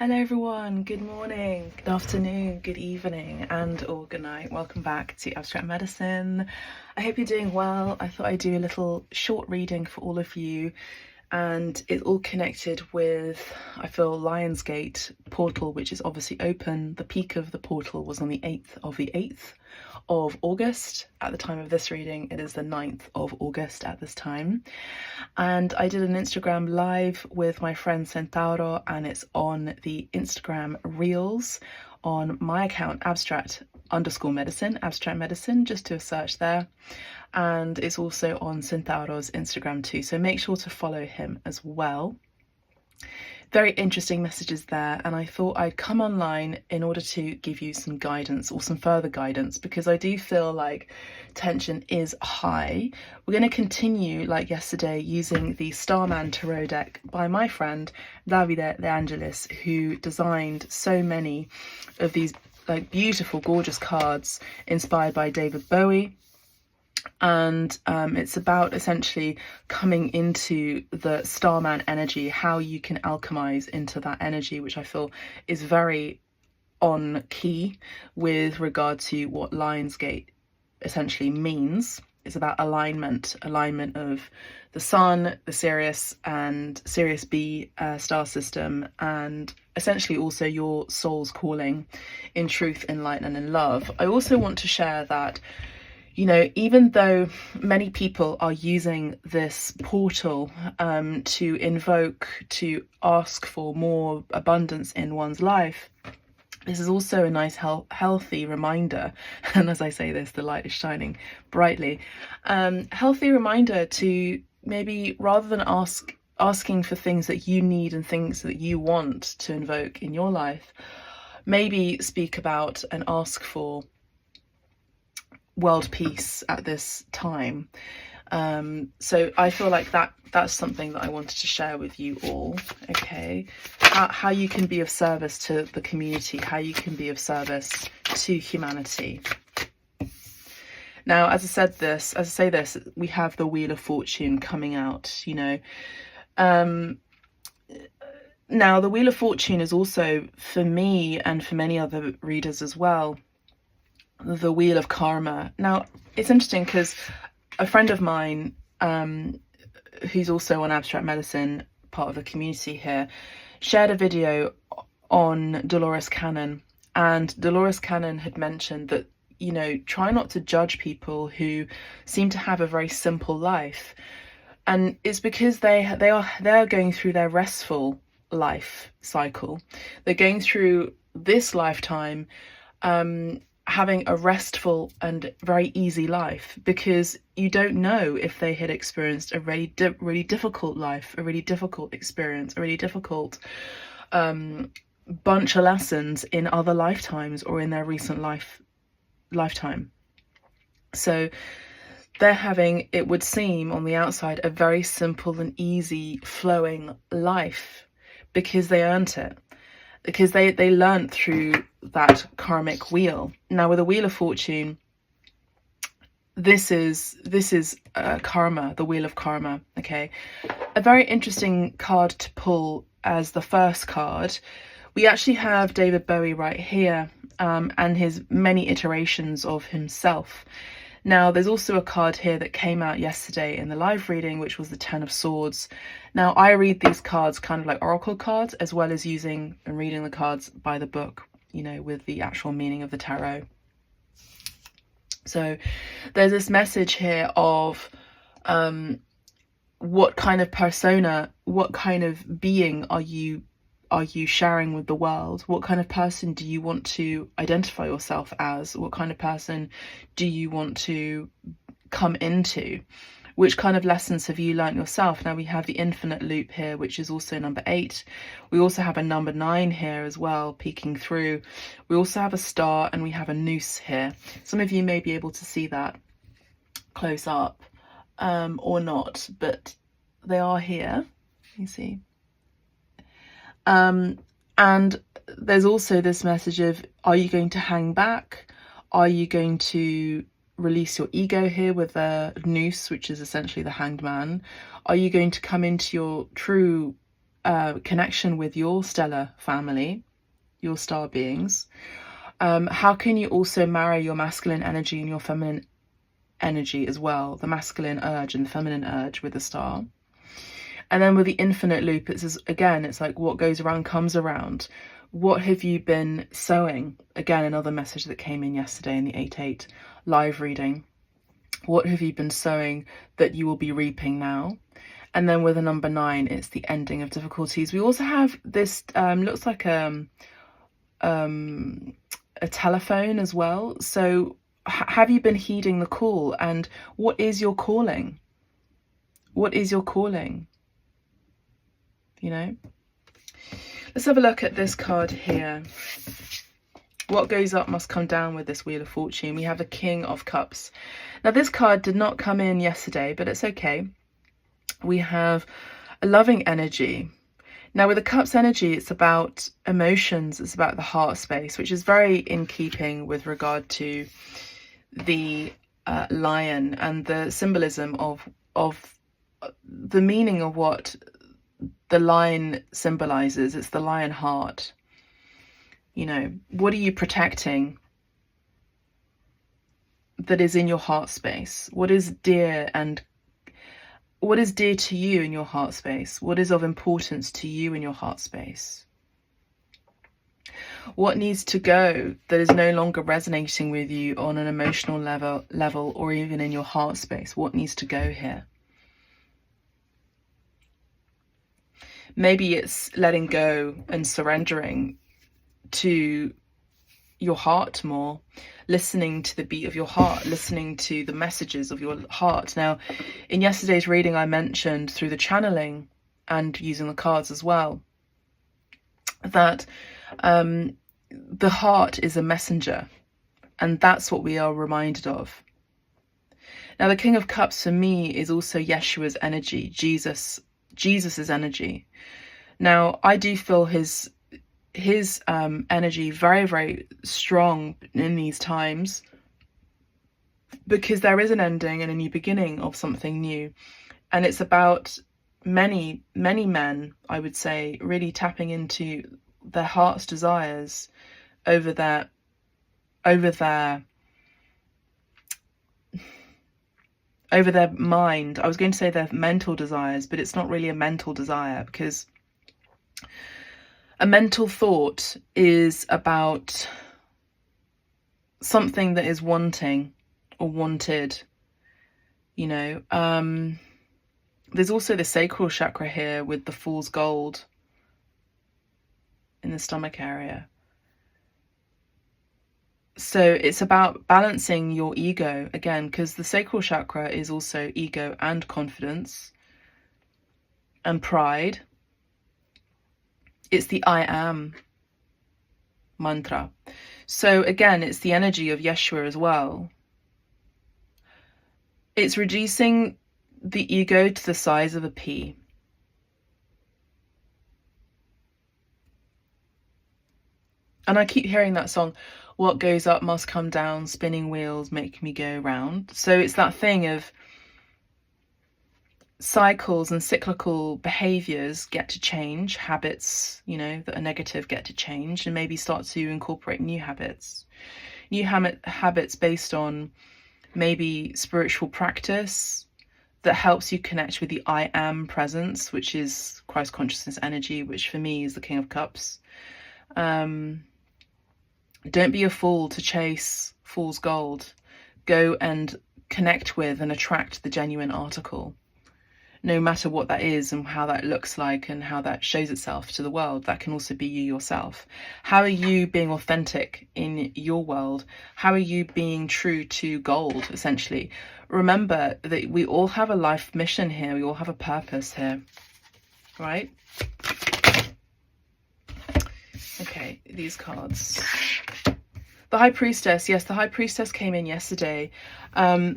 Hello everyone, good morning, good afternoon, good evening or good night. Welcome back to Abstract Medicine. I hope you're doing well. I thought I'd do a little short reading for all of you, and it's all connected with, I feel, Lionsgate portal, which is obviously open. The peak of the portal was on the 8th of August. At the time of this reading, it is the 9th of August at this time. And I did an Instagram live with my friend Centauro, and it's on the Instagram Reels on my account, abstract_medicine, just do a search there. And it's also on Centauro's Instagram too, so make sure to follow him as well. Very interesting messages there, and I thought I'd come online in order to give you some guidance, or some further guidance, because I do feel like tension is high. We're going to continue, like yesterday, using the Starman Tarot deck by my friend Davide De Angelis, who designed so many of these beautiful, gorgeous cards inspired by David Bowie. And it's about essentially coming into the Starman energy, how you can alchemize into that energy, which I feel is very on key with regard to what Lionsgate essentially means. It's about alignment of the Sun, the Sirius and Sirius B star system, and essentially also your soul's calling in truth, in light and in love. I also want to share that, you know, even though many people are using this portal to invoke, to ask for more abundance in one's life, this is also a nice healthy reminder, and as I say this, the light is shining brightly, healthy reminder to maybe, rather than asking for things that you need and things that you want to invoke in your life, maybe speak about and ask for world peace at this time. So I feel like that's something that I wanted to share with you all. Okay, how you can be of service to the community, how you can be of service to humanity. Now, as I say this, we have the Wheel of Fortune coming out, you know. Now the Wheel of Fortune is also, for me and for many other readers as well, the wheel of karma. Now it's interesting because a friend of mine who's also on Abstract Medicine, part of the community here, shared a video on Dolores Cannon, and Dolores Cannon had mentioned that, you know, try not to judge people who seem to have a very simple life, and it's because they're going through their restful life cycle. They're going through this lifetime having a restful and very easy life, because you don't know if they had experienced a really difficult life, a really difficult experience, a really difficult bunch of lessons in other lifetimes or in their recent lifetime. So they're having, it would seem on the outside, a very simple and easy flowing life because they earned it, because they learned through that karmic wheel. Now with the Wheel of Fortune, this is karma, the Wheel of Karma. Okay, a very interesting card to pull as the first card. We actually have David Bowie right here, and his many iterations of himself. Now there's also a card here that came out yesterday in the live reading, which was the Ten of Swords. Now I read these cards kind of like oracle cards, as well as using and reading the cards by the book, you know, with the actual meaning of the tarot. So there's this message here of what kind of persona, what kind of being are you sharing with the world? What kind of person do you want to identify yourself as? What kind of person do you want to come into? Which kind of lessons have you learnt yourself? Now we have the infinite loop here, which is also number 8. We also have a number 9 here as well, peeking through. We also have a star, and we have a noose here. Some of you may be able to see that close up or not, but they are here, you see. And there's also this message of, are you going to hang back? Are you going to release your ego here with a noose, which is essentially the Hanged Man? Are you going to come into your true connection with your stellar family, your star beings, how can you also marry your masculine energy and your feminine energy as well, the masculine urge and the feminine urge with the star? And then with the infinite loop, it's like what goes around comes around. What have you been sowing? Again, another message that came in yesterday in the 8/8 live reading. What have you been sowing that you will be reaping now? And then with the number 9, it's the ending of difficulties. We also have this, looks like a telephone as well. So have you been heeding the call? And what is your calling? What is your calling? You know? Let's have a look at this card here. What goes up must come down with this Wheel of Fortune. We have the King of Cups. Now, this card did not come in yesterday, but it's okay. We have a loving energy. Now, with the Cups energy, it's about emotions. It's about the heart space, which is very in keeping with regard to the lion and the symbolism of the meaning of what the lion symbolizes. It's the lion heart. You know, what are you protecting that is in your heart space? What is dear to you in your heart space? What is of importance to you in your heart space? What needs to go that is no longer resonating with you on an emotional level or even in your heart space? What needs to go here? Maybe it's letting go and surrendering to your heart more, listening to the beat of your heart, listening to the messages of your heart. Now, in yesterday's reading, I mentioned through the channeling and using the cards as well, that the heart is a messenger, and that's what we are reminded of. Now, the King of Cups for me is also Yeshua's energy, Jesus's energy. Now, I do feel his energy very, very strong in these times, because there is an ending and a new beginning of something new, and it's about many men, I would say, really tapping into their heart's desires over their mind. I was going to say their mental desires, but it's not really a mental desire, because a mental thought is about something that is wanting or wanted, you know. There's also the sacral chakra here with the fool's gold in the stomach area. So it's about balancing your ego again, because the sacral chakra is also ego and confidence and pride. It's the I am mantra. So again, it's the energy of Yeshua as well. It's reducing the ego to the size of a pea. And I keep hearing that song, what goes up must come down, spinning wheels make me go round. So it's that thing of cycles and cyclical behaviors get to change, habits, you know, that are negative get to change, and maybe start to incorporate new habits. New habits based on maybe spiritual practice that helps you connect with the I am presence, which is Christ consciousness energy, which for me is the King of Cups. Don't be a fool to chase fool's gold. Go and connect with and attract the genuine article. No matter what that is and how that looks like and how that shows itself to the world, that can also be you yourself. How are you being authentic in your world? How are you being true to gold, essentially? Remember that we all have a life mission here. We all have a purpose here, right? Okay, these cards. The High Priestess. Yes, the High Priestess came in yesterday.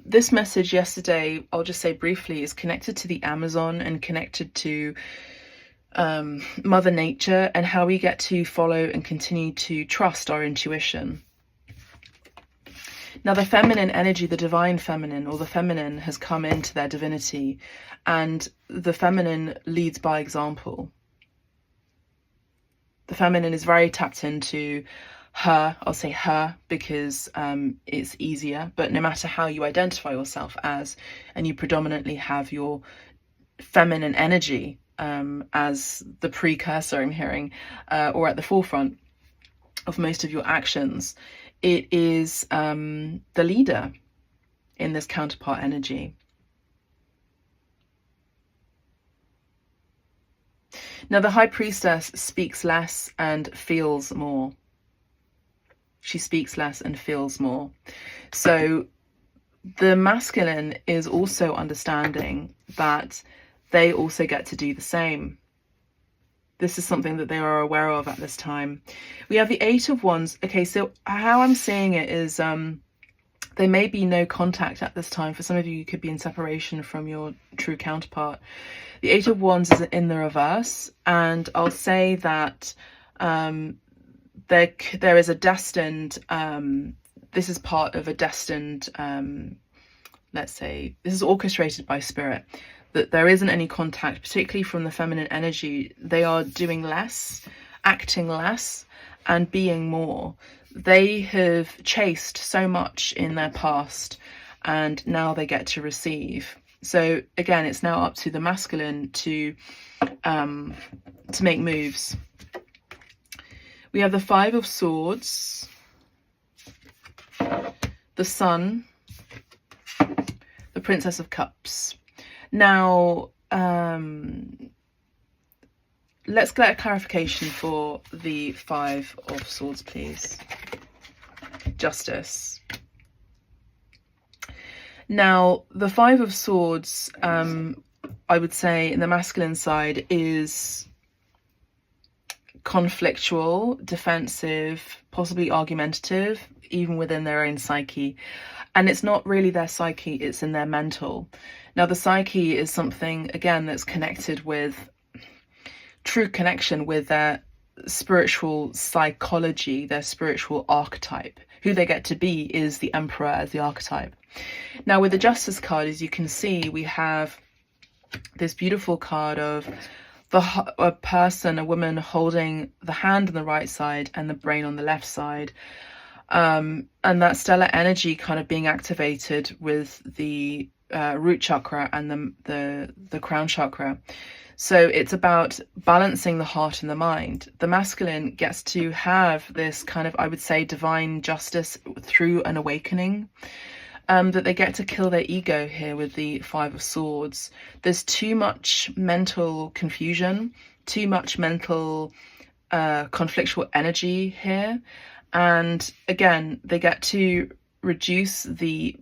This message yesterday, I'll just say briefly, is connected to the Amazon and connected to Mother Nature and how we get to follow and continue to trust our intuition. Now, the feminine energy, the divine feminine or the feminine has come into their divinity, and the feminine leads by example. The feminine is very tapped into her. I'll say her because it's easier, but no matter how you identify yourself as, and you predominantly have your feminine energy as the precursor, I'm hearing, or at the forefront of most of your actions, it is the leader in this counterpart energy. Now, the High Priestess speaks less and feels more. She speaks less and feels more. So the masculine is also understanding that they also get to do the same. This is something that they are aware of at this time. We have the Eight of Wands. Okay, so how I'm seeing it is there may be no contact at this time. For some of you, you could be in separation from your true counterpart. The Eight of Wands is in the reverse, and I'll say that there is a destined, this is part of a destined, let's say, this is orchestrated by spirit, that there isn't any contact, particularly from the feminine energy. They are doing less, acting less, and being more. They have chased so much in their past, and now they get to receive. So again, it's now up to the masculine to make moves. We have the Five of Swords, the Sun, the Princess of Cups. Now, let's get a clarification for the Five of Swords, please. Justice. Now, the Five of Swords, I would say in the masculine side, is conflictual, defensive, possibly argumentative, even within their own psyche. And it's not really their psyche, it's in their mental. Now, the psyche is something, again, that's connected with true connection with their spiritual psychology, their spiritual archetype. Who they get to be is the Emperor as the archetype. Now, with the Justice card, as you can see, we have this beautiful card of a person, a woman, holding the hand on the right side and the brain on the left side. And that stellar energy kind of being activated with the root chakra and the crown chakra. So it's about balancing the heart and the mind. The masculine gets to have this kind of, I would say, divine justice through an awakening. That they get to kill their ego here with the Five of Swords. There's too much mental confusion, too much mental conflictual energy here. And again, they get to reduce the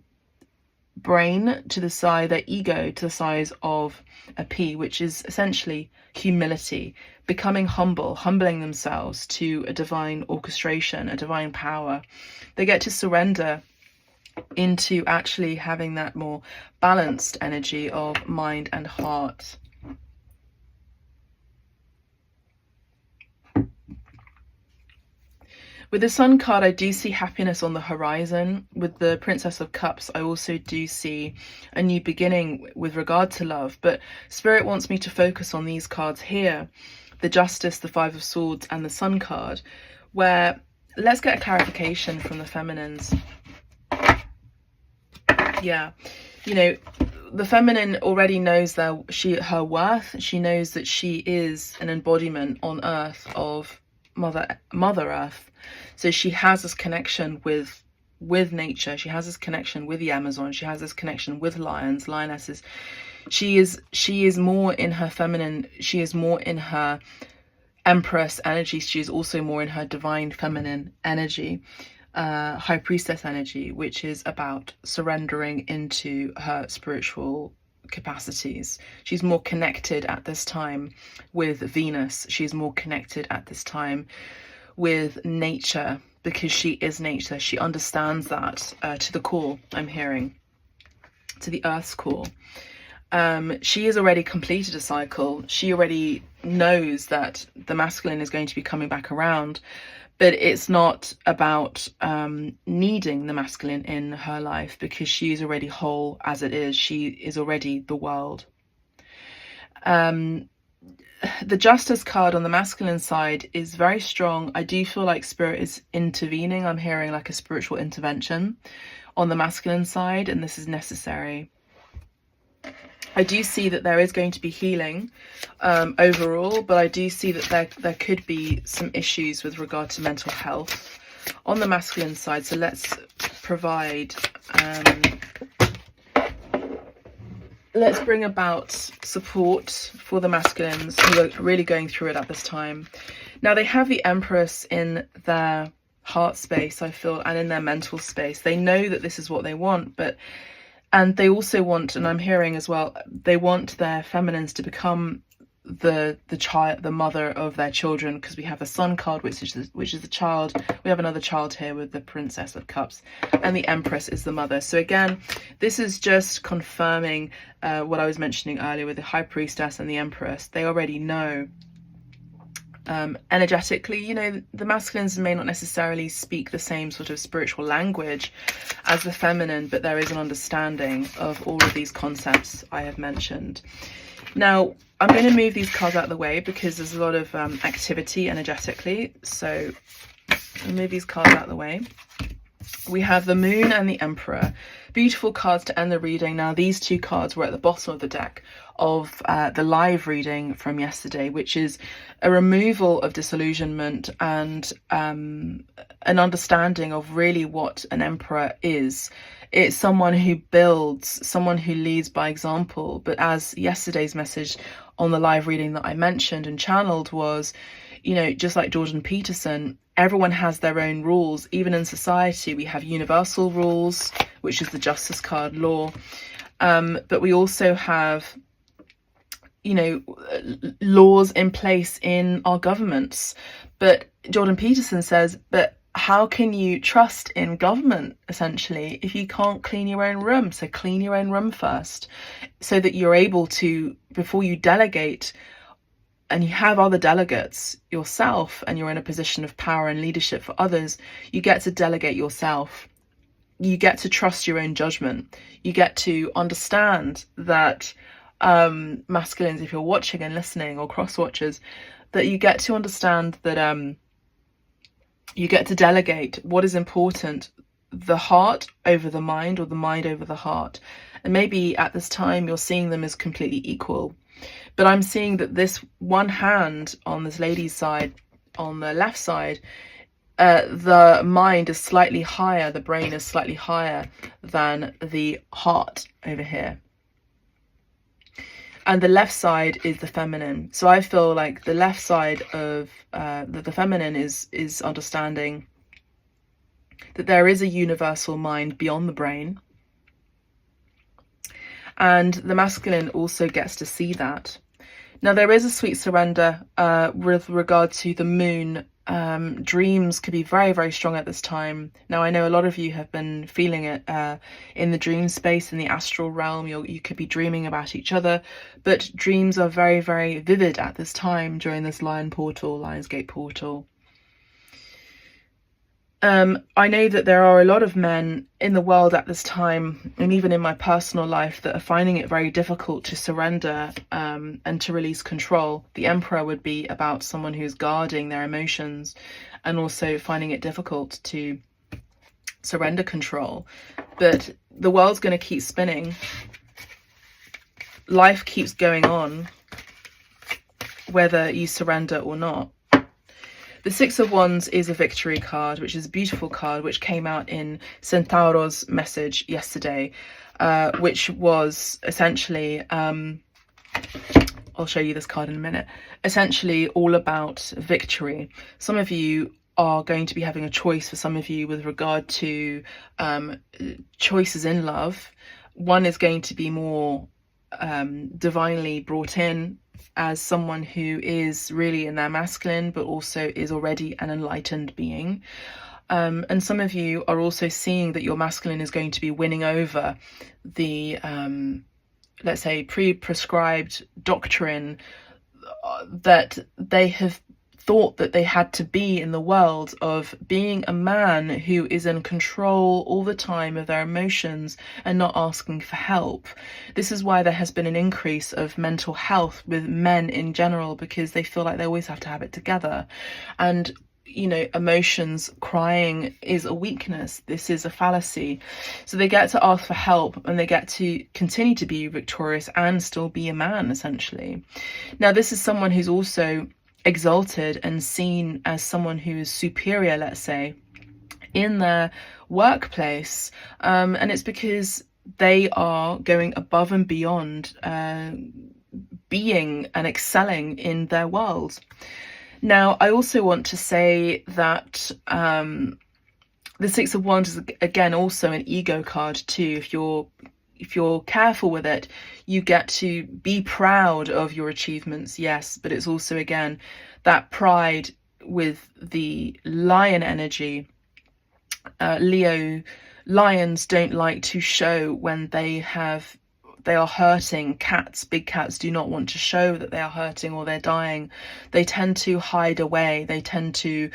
brain to the size, their ego to the size of a pea, which is essentially humility, becoming humble, humbling themselves to a divine orchestration, a divine power. They get to surrender into actually having that more balanced energy of mind and heart. With the Sun card, I do see happiness on the horizon. With the Princess of Cups, I also do see a new beginning with regard to love. But Spirit wants me to focus on these cards here, the Justice, the Five of Swords, and the Sun card, where let's get a clarification from the feminines. Yeah, you know, the feminine already knows her worth. She knows that she is an embodiment on Earth of Mother Earth. So she has this connection with nature. She has this connection with the Amazon. She has this connection with lions, lionesses. She is more in her feminine. She is more in her Empress energy. She is also more in her divine feminine energy. High Priestess energy, which is about surrendering into her spiritual capacities. She's more connected at this time with Venus. She's more connected at this time with nature, because she is nature. She understands that to the core, I'm hearing, to the Earth's core. She has already completed a cycle. She already knows that the masculine is going to be coming back around. But it's not about needing the masculine in her life, because she is already whole as it is. She is already the world. the Justice card on the masculine side is very strong. I do feel like spirit is intervening. I'm hearing like a spiritual intervention on the masculine side, and this is necessary. I do see that there is going to be healing overall, but I do see that there could be some issues with regard to mental health on the masculine side. So let's provide, let's bring about support for the masculines who are really going through it at this time. Now, they have the Empress in their heart space, I feel, and in their mental space. They know that this is what they want, and they also want, and I'm hearing as well, they want their feminines to become the child, the mother of their children, because we have the Sun card, which is the child. We have another child here with the Princess of Cups, and the Empress is the mother. So again, this is just confirming what I was mentioning earlier with the High Priestess and the Empress. They already know. Energetically, you know, the masculines may not necessarily speak the same sort of spiritual language as the feminine, but there is an understanding of all of these concepts I have mentioned. Now, I'm going to move these cards out of the way because there's a lot of activity energetically. So I'll move these cards out of the way. We have the Moon and the Emperor. Beautiful cards to end the reading. Now, these two cards were at the bottom of the deck of the live reading from yesterday, which is a removal of disillusionment and an understanding of really what an emperor is. It's someone who builds, someone who leads by example. But as yesterday's message on the live reading that I mentioned and channeled was, you know, just like Jordan Peterson, everyone has their own rules. Even in society, we have universal rules, which is the Justice card, law. But we also have, you know, laws in place in our governments. But Jordan Peterson says, but how can you trust in government, essentially, if you can't clean your own room? So clean your own room first, so that you're able to, before you delegate, and you have other delegates yourself, and you're in a position of power and leadership for others, you get to delegate yourself. You get to trust your own judgment. You get to understand that, masculines, if you're watching and listening, or cross watchers, that you get to understand that you get to delegate what is important, the heart over the mind, or the mind over the heart. And maybe at this time you're seeing them as completely equal. But I'm seeing that this one hand on this lady's side, on the left side, the mind is slightly higher, the brain is slightly higher than the heart over here. And the left side is the feminine. So I feel like the left side of the feminine is understanding that there is a universal mind beyond the brain. And the masculine also gets to see that. Now, there is a sweet surrender with regard to the moon. Dreams could be very, very strong at this time. Now, I know a lot of you have been feeling it in the dream space, in the astral realm. You could be dreaming about each other, but dreams are very, very vivid at this time during this Lionsgate portal. I know that there are a lot of men in the world at this time, and even in my personal life, that are finding it very difficult to surrender and to release control. The Emperor would be about someone who's guarding their emotions and also finding it difficult to surrender control. But the world's going to keep spinning. Life keeps going on, whether you surrender or not. The Six of Wands is a victory card, which is a beautiful card, which came out in Centauro's message yesterday, which was essentially, I'll show you this card in a minute, essentially all about victory. Some of you are going to be having a choice, for some of you, with regard to choices in love. One is going to be more divinely brought in, as someone who is really in their masculine, but also is already an enlightened being. And some of you are also seeing that your masculine is going to be winning over the, let's say, pre-prescribed doctrine that they have thought that they had to be in the world of being a man who is in control all the time of their emotions and not asking for help. This is why there has been an increase of mental health with men in general, because they feel like they always have to have it together. And you know, emotions, crying is a weakness. This is a fallacy. So they get to ask for help, and they get to continue to be victorious and still be a man, essentially. Now, this is someone who's also exalted and seen as someone who is superior, let's say, in their workplace. And it's because they are going above and beyond being and excelling in their world. Now, I also want to say that the Six of Wands is, again, also an ego card too. If you're careful with it, you get to be proud of your achievements, yes, but it's also, again, that pride with the lion energy. Leo lions don't like to show when they are hurting. Cats, big cats, do not want to show that they are hurting or they're dying. They tend to hide away. They tend to,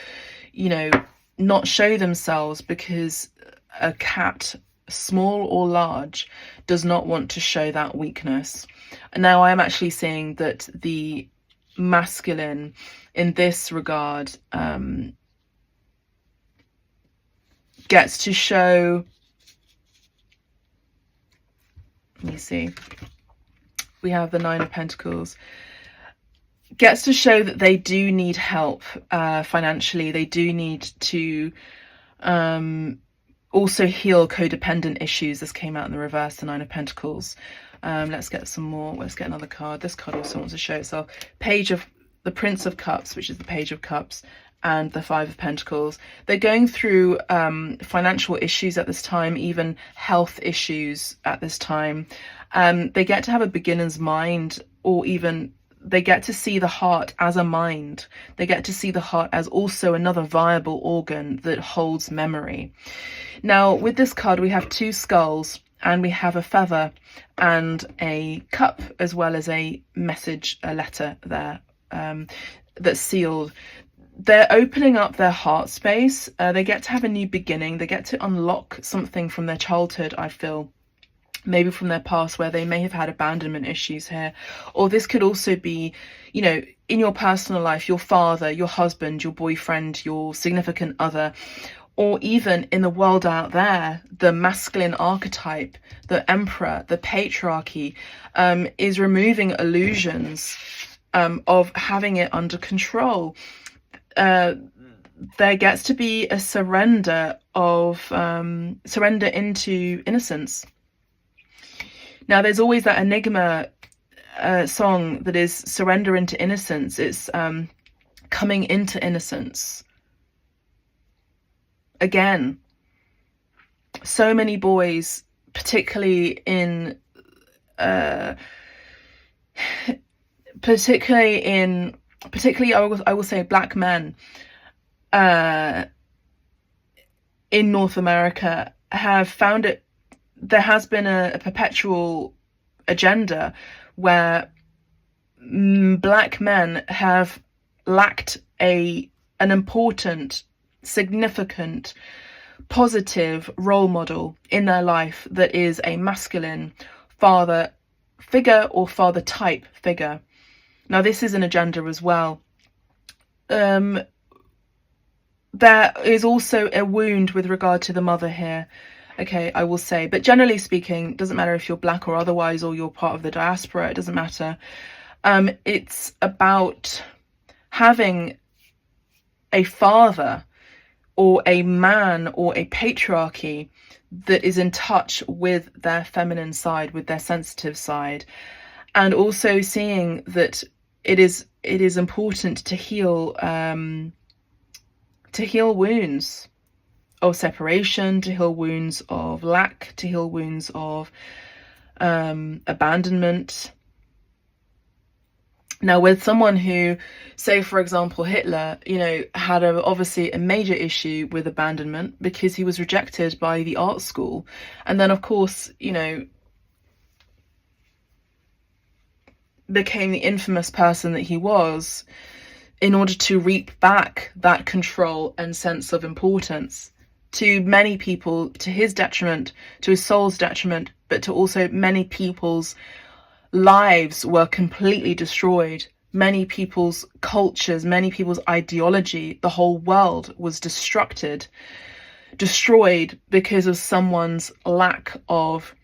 you know, not show themselves, because a cat, small or large, does not want to show that weakness. And now I am actually seeing that the masculine in this regard gets to show, let me see, we have the Nine of Pentacles, gets to show that they do need help financially. They do need to also heal codependent issues. This came out in the reverse, the Nine of Pentacles. Let's get some more. Let's get another card. This card also wants to show itself. The Prince of Cups, which is the Page of Cups, and the Five of Pentacles. They're going through financial issues at this time, even health issues at this time. They get to have a beginner's mind, or even they get to see the heart as a mind. They get to see the heart as also another viable organ that holds memory. Now, with this card, we have two skulls, and we have a feather and a cup, as well as a message, a letter there that's sealed. They're opening up their heart space. They get to have a new beginning. They get to unlock something from their childhood, I feel. Maybe from their past, where they may have had abandonment issues here. Or this could also be, you know, in your personal life, your father, your husband, your boyfriend, your significant other, or even in the world out there, the masculine archetype, the emperor, the patriarchy, is removing illusions of having it under control. There gets to be a surrender into innocence. Now, there's always that Enigma song that is surrender into innocence. It's coming into innocence. Again, so many boys, particularly I will say black men in North America, have found it. There has been a perpetual agenda where black men have lacked an important, significant, positive role model in their life that is a masculine father figure or father type figure. Now, this is an agenda as well. There is also a wound with regard to the mother here. Okay, I will say, but generally speaking, it doesn't matter if you're black or otherwise, or you're part of the diaspora, it doesn't matter. It's about having a father or a man or a patriarchy that is in touch with their feminine side, with their sensitive side, and also seeing that it is important to heal wounds of separation, to heal wounds of lack, to heal wounds of abandonment. Now, with someone who, say, for example, Hitler, you know, had obviously a major issue with abandonment because he was rejected by the art school. And then, of course, you know, became the infamous person that he was. in order to reap back that control and sense of importance. To many people, to his detriment, to his soul's detriment, but to also many people's lives were completely destroyed. Many people's cultures, many people's ideology, the whole world was destroyed because of someone's lack of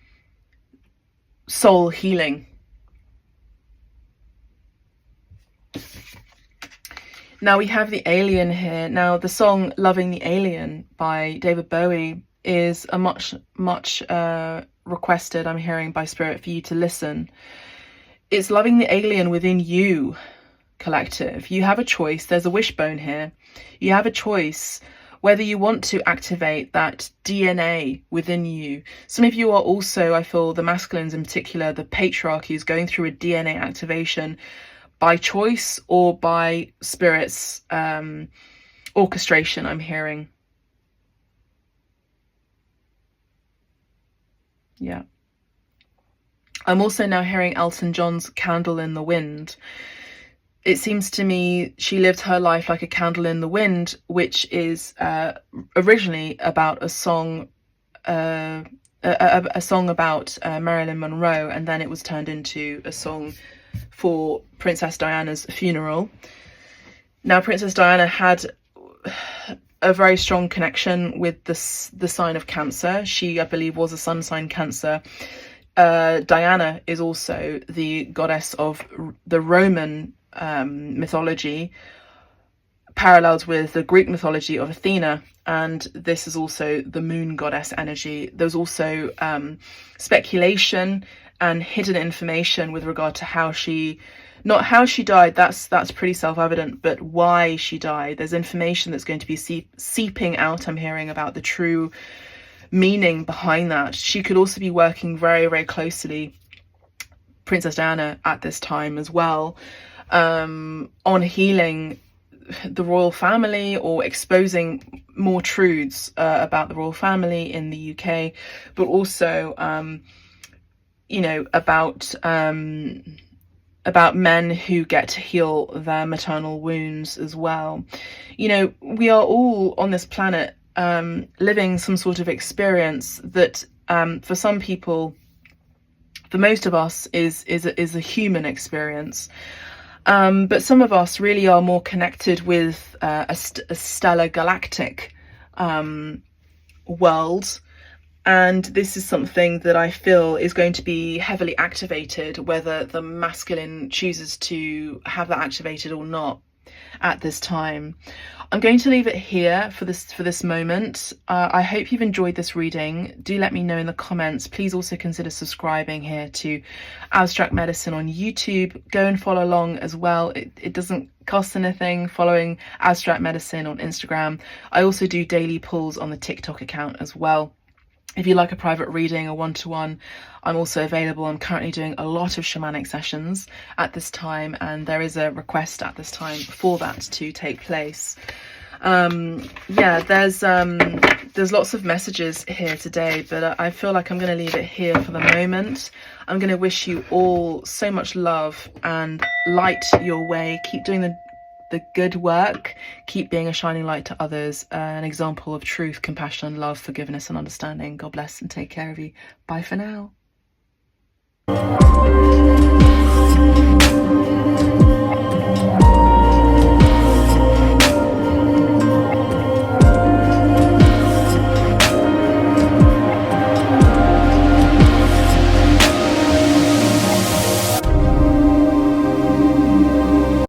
soul healing. Now we have the alien here. Now the song Loving the Alien by David Bowie is a much requested, I'm hearing, by Spirit for you to listen. It's loving the alien within you, collective. You have a choice. There's a wishbone here. You have a choice whether you want to activate that DNA within you. Some of you are also, I feel, the masculines in particular, the patriarchy is going through a DNA activation by choice or by Spirit's orchestration, I'm hearing. Yeah. I'm also now hearing Elton John's Candle in the Wind. It seems to me she lived her life like a candle in the wind, which is originally about a song about Marilyn Monroe, and then it was turned into a song for Princess Diana's funeral. Now, Princess Diana had a very strong connection with the sign of Cancer. She, I believe, was a sun sign Cancer. Diana is also the goddess of the Roman mythology, paralleled with the Greek mythology of Athena, and this is also the moon goddess energy. There's also speculation and hidden information with regard to how she, not how she died, that's pretty self-evident, but why she died. There's information that's going to be seeping out, I'm hearing, about the true meaning behind that. She could also be working very, very closely, Princess Diana, at this time as well, on healing the royal family or exposing more truths about the royal family in the UK, but also you know, about men who get to heal their maternal wounds as well. You know, we are all on this planet living some sort of experience that for some people, for most of us, is a human experience. But some of us really are more connected with a stellar galactic world. And this is something that I feel is going to be heavily activated, whether the masculine chooses to have that activated or not at this time. I'm going to leave it here for this moment. I hope you've enjoyed this reading. Do let me know in the comments. Please also consider subscribing here to Abstract Medicine on YouTube. Go and follow along as well. It doesn't cost anything following Abstract Medicine on Instagram. I also do daily pulls on the TikTok account as well. If you like a private reading, a one-to-one, I'm also available. I'm currently doing a lot of shamanic sessions at this time, and there is a request at this time for that to take place. Yeah, there's lots of messages here today, but I feel like I'm going to leave it here for the moment. I'm going to wish you all so much love and light your way. Keep doing the good work. Keep being a shining light to others, an example of truth, compassion, love, forgiveness and understanding. God bless and take care of you. Bye for now.